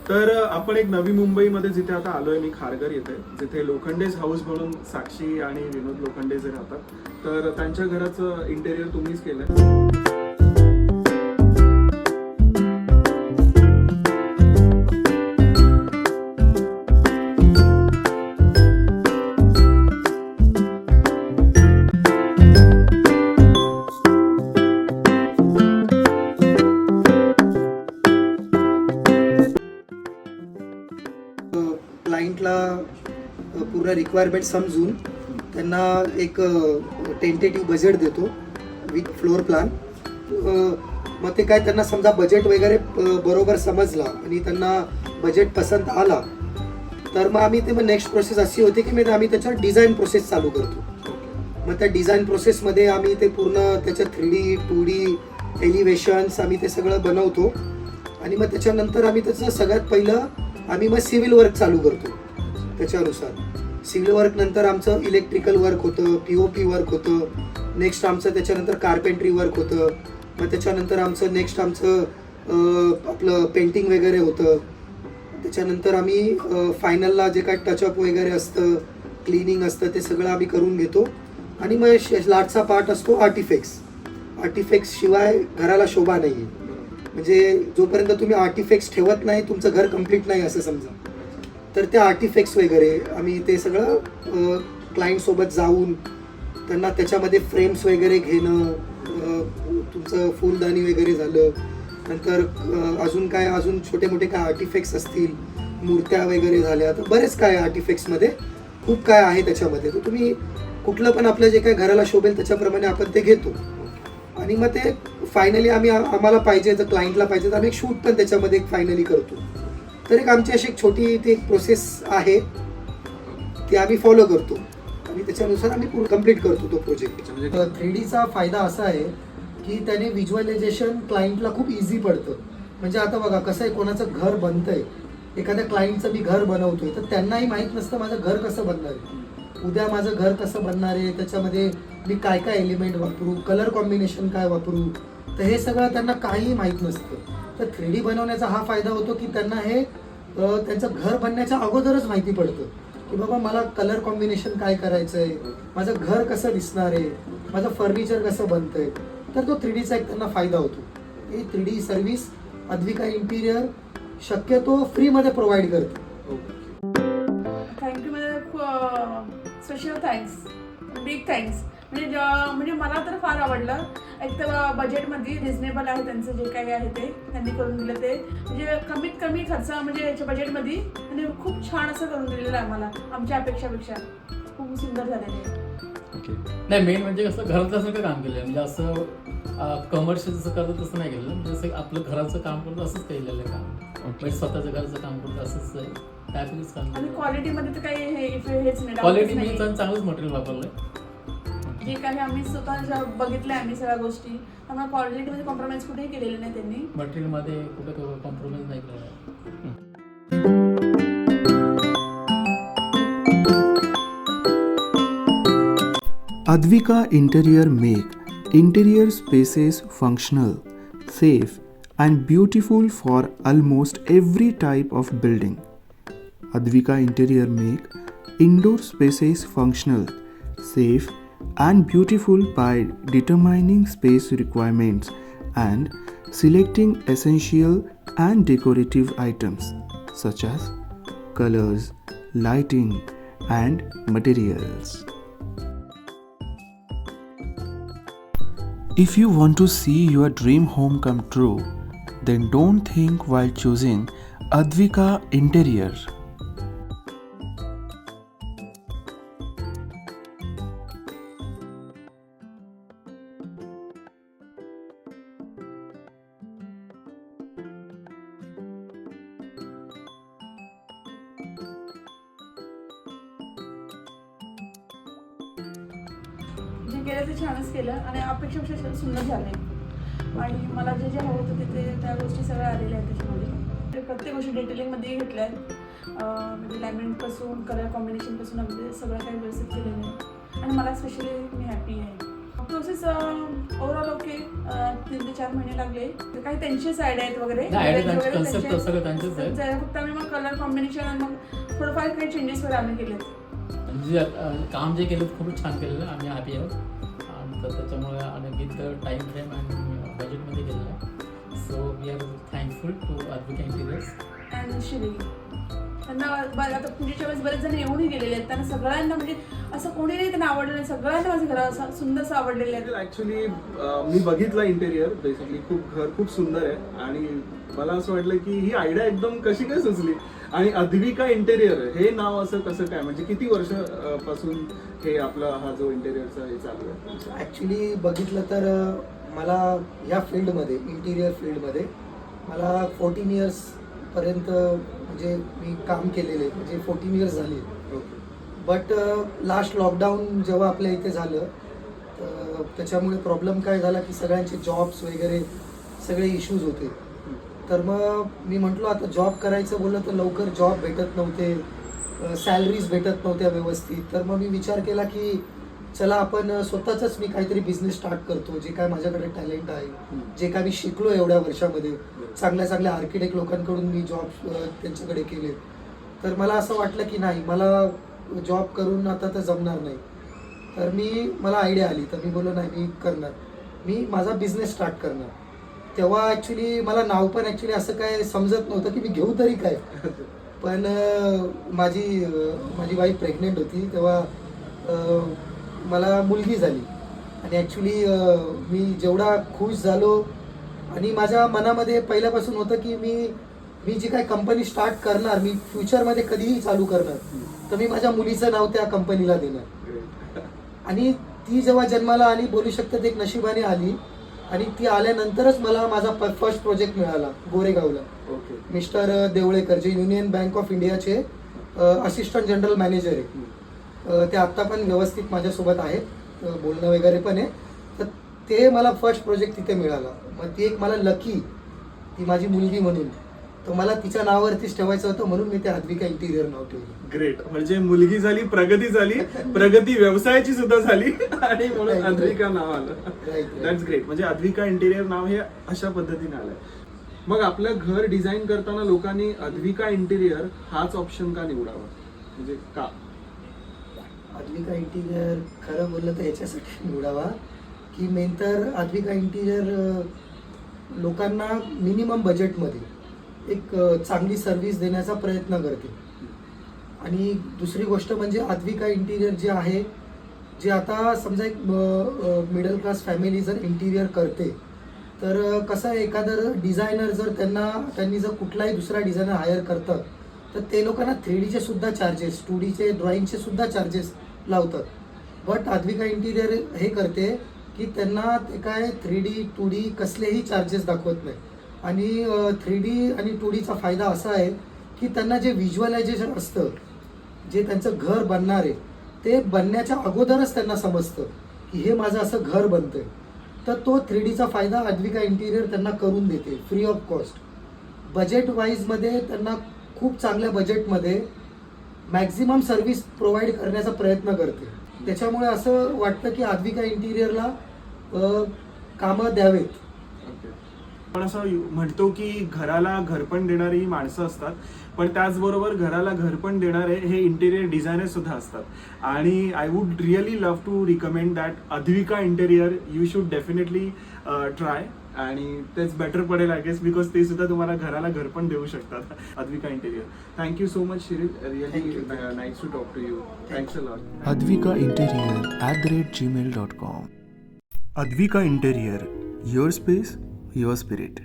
तर आपण एक नवी मुंबईमध्ये जिथे आता आलोय मी खारघर येथे, जिथे लोखंडेज हाऊस म्हणून साक्षी आणि विनोद लोखंडे जे राहतात, तर त्यांच्या घराचं इंटेरियर तुम्हीच केलंय. क्लायंटला पूर्ण रिक्वायरमेंट समजून त्यांना एक टेंटेटिव्ह बजेट देतो विथ फ्लोअर प्लॅन. मग ते काय त्यांना समजा बजेट वगैरे बरोबर समजला आणि त्यांना बजेट पसंत आला तर मग आम्ही ते मग नेक्स्ट प्रोसेस अशी होती की मग आम्ही त्याच्यावर डिझाईन प्रोसेस चालू करतो. मग त्या डिझाईन प्रोसेसमध्ये आम्ही ते पूर्ण त्याच्या 3D 2D एलिव्हेशन्स आम्ही ते सगळं बनवतो आणि मग त्याच्यानंतर आम्ही त्याचं सगळ्यात पहिलं आम्ही मग सिव्हिल वर्क चालू करतो. त्याच्यानुसार सिव्हिल वर्क नंतर आमचं इलेक्ट्रिकल वर्क होतं, POP वर्क होतं, नेक्स्ट आमचं त्याच्यानंतर कार्पेंट्री वर्क होतं, मग त्याच्यानंतर आमचं आपलं पेंटिंग वगैरे होतं. त्याच्यानंतर आम्ही फायनलला जे काय टचअप वगैरे असतं, क्लिनिंग असतं, ते सगळं आम्ही करून घेतो. आणि मग लास्टचा पार्ट असतो आर्टिफॅक्ट्स शिवाय घराला शोभा नाही आहे. म्हणजे जोपर्यंत तुम्ही आर्टिफॅक्ट्स ठेवत नाही तुमचं घर कम्प्लीट नाही असं समजा. तर त्या आर्टिफॅक्ट्स वगैरे आम्ही ते सगळं क्लायंटसोबत जाऊन त्यांना त्याच्यामध्ये फ्रेम्स वगैरे घेणं, तुमचं फुलदाणी वगैरे झालं, नंतर अजून छोटे मोठे काय आर्टिफॅक्ट्स असतील, मूर्त्या वगैरे झाल्या, तर बरेच काय आर्टिफॅक्ट्समध्ये खूप काय आहे त्याच्यामध्ये. तर तुम्ही कुठलं पण आपलं जे काय घराला शोभेल त्याच्याप्रमाणे आपण ते घेतो आणि मग ते फायनली आम्हाला पाहिजे तर क्लायंटला पाहिजे तर आम्ही एक शूट पण त्याच्यामध्ये एक फायनली करतो. तर एक आमची अशी एक छोटी ती एक प्रोसेस आहे ती आम्ही फॉलो करतो आणि त्याच्यानुसार आम्ही कम्प्लीट करतो तो प्रोजेक्ट. 3Dचा फायदा असा आहे की त्याने व्हिज्युअलायझेशन क्लायंटला खूप इझी पडतं. म्हणजे आता बघा कसं आहे, कोणाचं घर बनतंय, एखाद्या क्लायंटचं मी घर बनवतोय तर त्यांनाही माहीत नसतं माझं घर कसं बनणार आहे, उद्या माझं घर कसं बनणार आहे, त्याच्यामध्ये मी काय काय एलिमेंट वापरू, कलर कॉम्बिनेशन काय वापरू, तर हे सगळं त्यांना काहीही माहीत नसतं. तर 3D बनवण्याचा हा फायदा होतो की त्यांना हे त्यांचं घर बनण्याच्या अगोदरच माहिती पडतं की बाबा मला कलर कॉम्बिनेशन काय करायचं आहे, माझं घर कसं दिसणार आहे, माझं फर्निचर कसं बनतं आहे. तर तो 3Dचा एक त्यांना फायदा होतो. ही 3D सर्व्हिस अद्विका इंटिरियर शक्यतो फ्रीमध्ये प्रोव्हाइड करते. Thank you. Special thanks, big thanks. म्हणजे मला तर फार आवडलं. एक तर बजेटमध्ये रिजनेबल आहे त्यांचं जे काही आहे ते त्यांनी करून दिलं, ते म्हणजे कमीत कमी खर्च म्हणजे याच्या बजेटमध्ये आणि खूप छान असं करून दिलेलं आहे आम्हाला, आमच्या अपेक्षापेक्षा खूप सुंदर झालेलं आहे. नाही, मेन म्हणजे कसं घरातल्यासारखं काम केलं आहे. म्हणजे असं कमर्शियल जसं करतं तसं नाही केलं. म्हणजे जसं आपलं घराचं काम करतो असंच केलेलं आहे काम. म्हणजे स्वतःचं घराचं काम करतो असंच आहे, त्यापैकीच काम. आणि क्वालिटीमध्ये तर काही हेच नाही, क्वालिटी मी चांगलंच मटेरियल वापरलं आहे. जे काही आम्ही स्वतः बघितलं आम्ही सगळ्या गोष्टी, त्यामुळे क्वालिटीमध्ये कॉम्प्रोमाइज कुठेही केलेलं नाही त्यांनी. मटेरियलमध्ये कुठे कॉम्प्रोमाइज नाही केलं आहे. Advika Interior make interior spaces functional, safe, and beautiful for almost every type of building. Advika Interior make indoor spaces functional, safe, and beautiful by determining space requirements and selecting essential and decorative items such as colors, lighting, and materials. If you want to see your dream home come true, then don't think while choosing Advika Interior. जे केलं ते छानच केलं आणि अपेक्षापेक्षा सुंदर झाले आणि मला जे जे हवं होतं ते त्या गोष्टी सगळ्या आलेल्या आहेत त्याच्यामध्ये. प्रत्येक गोष्टी डिटेलिंगमध्ये घेतल्या आहेत. म्हणजे लॅमिनेटपासून कलर कॉम्बिनेशनपासून अगदी सगळं काही व्यवस्थित केलेलं आहे आणि मला स्पेशली मी हॅपी आहे. Process overall okay. 3 ते 4 महिने लागले. काही त्यांचेच आयडिया आहेत वगैरे नाही, idea वगैरे त्यांचे, concept त्यांचे. सगळं त्यांचेच आहे. फक्त आम्ही मग कलर कॉम्बिनेशन आणि मग थोडंफार काही चेंजेस वगैरे आम्ही केलेत. म्हणजे काम जे केलं खूप छान केलेलं, आम्ही हॅपी आहोत. आणि तर त्याच्यामुळे आणि विथ टाईम फ्रेम आणि बजेटमध्ये केलेलं आहे. So we are thankful to Advika interiors. आणि श्रीदेवी त्यांना आता पूजेच्या वेळेस बरेच जण येऊनही गेलेले आहेत. त्यांना सगळ्यांना म्हणजे असं कोणी नाही त्यांना आवडलं नाही. सगळ्यांना माझं घर असं सुंदरसं आवडलेलं आहे. ऍक्च्युली मी बघितलं इंटेरियर बेसिकली घर खूप सुंदर आहे आणि मला असं वाटलं की ही आयडिया एकदम कशी काय सुचली आणि अद्विका इंटेरियर हे नाव असं कसं काय म्हणजे किती वर्ष पासून हे आपला हा जो इंटेरियरचा हे चालू आहे. ॲक्च्युली बघितलं तर मला या फील्डमध्ये इंटिरियर फील्डमध्ये मला 14 इयर्सपर्यंत म्हणजे मी काम केलेले म्हणजे 14 इयर्स झाली. बट लास्ट लॉकडाऊन जेव्हा आपल्या इथे झालं तर त्याच्यामुळे प्रॉब्लेम काय झाला की सगळ्यांचे जॉब्स वगैरे सगळे इश्यूज होते. तर मग मी म्हटलो आता जॉब करायचं बोललं तर लवकर जॉब भेटत नव्हते, सॅलरीज भेटत नव्हत्या व्यवस्थित. तर मग मी विचार केला की चला आपण स्वतःच मी काहीतरी बिझनेस स्टार्ट करतो. जे काय माझ्याकडे टॅलेंट आहे, जे काय मी शिकलो एवढ्या वर्षामध्ये, चांगल्या चांगल्या आर्किटेक्ट लोकांकडून मी जॉब त्यांच्याकडे केले. तर मला असं वाटलं की नाही मला जॉब करून आता तर जमणार नाही. तर मला आयडिया आली तर मी बोललो नाही मी करणार, मी माझा बिझनेस स्टार्ट करणार. तेव्हा ॲक्च्युली मला नाव पण ॲक्च्युली असं काय समजत नव्हतं की मी घेऊ तरी काय. पण माझी वाईफ प्रेग्नेंट होती तेव्हा मला मुलगी झाली आणि ॲक्च्युली मी जेवढा खुश झालो आणि माझ्या मनामध्ये पहिल्यापासून होतं की मी जी काय कंपनी स्टार्ट करणार मी फ्युचरमध्ये कधीही चालू करणार तर मी माझ्या मुलीचं नाव त्या कंपनीला देणार. आणि ती जेव्हा जन्माला आली बोलू शकतात एक नशिबाने आली आणि ती आल्यानंतरच मला माझा फर्स्ट प्रोजेक्ट मिळाला गोरेगावला. मिस्टर देवळेकर जे युनियन बँक ऑफ इंडियाचे असिस्टंट जनरल मॅनेजर आहे. ते आत्ता पण व्यवस्थित माझ्यासोबत आहेत, बोलणं वगैरे पण आहे. तर ते मला फर्स्ट प्रोजेक्ट तिथे मिळाला. मग ती एक मला लकी ती माझी मुलगी म्हणून तर मला तिच्या नावावरतीच ठेवायचं होतं म्हणून मी ते अद्विका इंटिरियर नाव ठेवलं. ग्रेट. म्हणजे मुलगी झाली, प्रगती झाली, प्रगती व्यवसायाची सुद्धा झाली आणि म्हणून अद्विका नाव आलं. That's great. म्हणजे अद्विका इंटिरियर नाव हे अशा पद्धतीने आलंय. मग आपलं घर डिझाईन करताना लोकांनी अद्विका इंटिरियर हाच ऑप्शन का निवडावा म्हणजे का? अद्विका इंटिरियर खरं बोललं तर याच्यासाठी निवडावा की मेन तर अद्विका इंटिरियर लोकांना मिनिमम बजेटमध्ये एक चांगली सर्व्हिस देण्याचा प्रयत्न करते. आणि दुसरी गोष्ट म्हणजे अद्विका इंटिरियर जे आहे जे आता समजा एक मिडल क्लास फॅमिली जर इंटिरियर करते तर कसं आहे एखादं डिझायनर जर त्यांनी जर कुठलाही दुसरा डिझायनर हायर करतात तर ते लोकांना 3Dचे सुद्धा चार्जेस 2Dचे ड्रॉइंगचे सुद्धा चार्जेस लावतात. बट अद्विका इंटिरियर हे करते की त्यांना ते काय 3D 2D कसलेही चार्जेस दाखवत नाही. आणि 3D आणि 2Dचा फायदा असा आहे की त्यांना जे व्हिज्युअलायझेशन असतं जे त्यांचं घर बनणार आहे ते बनण्याच्या अगोदरच त्यांना समजतं की हे माझं असं घर बनतंय. तर तो 3Dचा फायदा अद्विका इंटिरियर त्यांना करून देते फ्री ऑफ कॉस्ट. बजेट वाईजमध्ये त्यांना खूप चांगल्या बजेटमध्ये मॅक्झिमम सर्व्हिस प्रोव्हाइड करण्याचा प्रयत्न करते. त्याच्यामुळे असं वाटतं की अद्विका इंटिरियरला कामं द्यावेत. पण असं म्हणतो की घराला घरपण देणारी ही माणसं असतात पण त्याचबरोबर घराला घरपण देणारे हे इंटेरियर डिझायनर सुद्धा असतात. आणि I would really love to recommend that Advika interior you should definitely try. आणि तेच बेटर पडेल आय गेस बिकॉज ते सुद्धा तुम्हाला घराला घरपण देऊ शकतात. Advika interior. Thank you so much Shiril. Really nice to talk to you. Thanks a lot. advikainterior@gmail.com. Advika interior. Your space, your spirit.